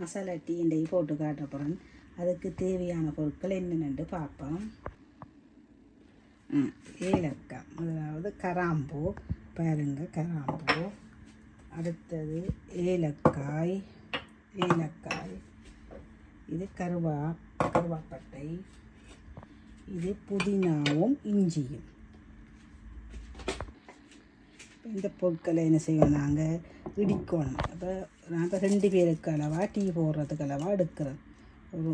Masala tea இன்றைக்கு போட்டு காட்ட போகிறேன். அதுக்கு தேவையான பொருட்கள் என்னென்னு பார்ப்போம். ஏலக்காய், அதாவது கராம்பூ பாருங்க, கராம்பூ. அடுத்தது ஏலக்காய், இது கருவாப்பட்டை, இது புதினாவும் இஞ்சியும். இந்த பொருட்களை என்ன செய்வோம், நாங்கள் இடிக்கணும். அப்போ நாங்கள் 2 பேருக்கு அளவாக டீ போடுறதுக்கு அளவாக எடுக்கிறோம். ஒரு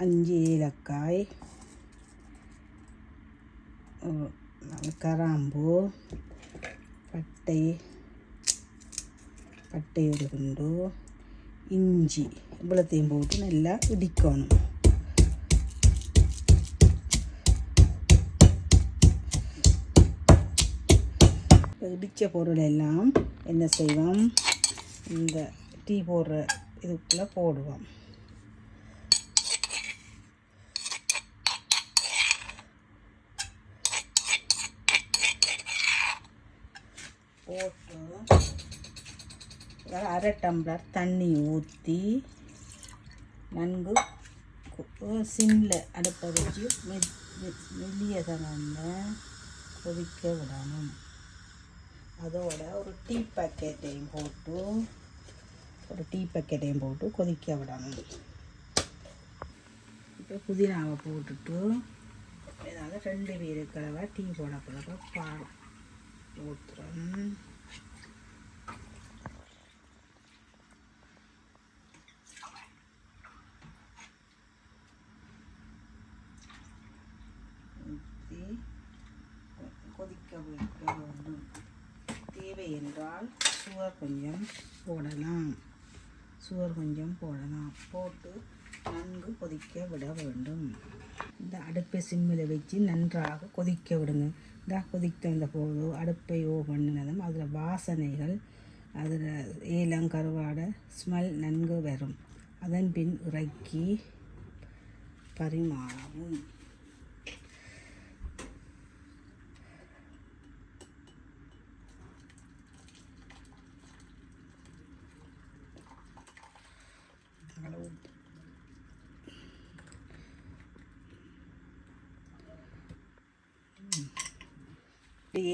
5 ஏலக்காய், கராம்பூ, பட்டை ஒரு துண்டு, இஞ்சி இவ்வளோத்தையும் போட்டு நல்லா இடிக்கணும். இடித்த பொருள் எல்லாம் என்ன செய்வோம், இந்த டீ போடுற இதுக்குள்ளே போடுவோம். போட்டு 1/2 டம்ளர் தண்ணி ஊற்றி நன்கு சிம்மில் அடுப்பை வச்சு மெல்லிய தண்ணியில் கொதிக்க விடணும். அதோட ஒரு டீ பேக்கெட்டையும் போட்டு கொதிக்க விடணும். இப்போ புதினாவை போட்டுட்டு ஏதாவது 2 பேருக்கு அளவாக டீ போடக்கூடாது. பால் ஊற்றுறோம். ஊற்றி கொதிக்க வைக்க வேண்டும். தேவை என்றால் சுகர் கொஞ்சம் போடலாம். போட்டு நன்கு கொதிக்க விட வேண்டும். இந்த அடுப்பை சிம்மில் வச்சு நன்றாக கொதிக்க விடுங்க. இந்த கொதிக்க வந்த போது அடுப்பை பண்ணினதும் அதில் வாசனைகள், அதில் ஏலம் கருவாடை ஸ்மெல் நன்கு வரும். அதன் பின் இறக்கி பரிமாறவும்.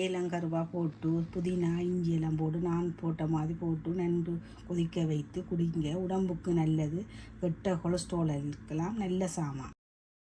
ஏலங்கருவா போட்டு புதினா இஞ்சி எல்லாம் போட்டு நான் போட்ட மாதிரி போட்டு நன்கு கொதிக்க வைத்து குடிங்க. உடம்புக்கு நல்லது. கெட்ட கொலஸ்ட்ரால் இருக்கலாம். நல்ல சாமான்.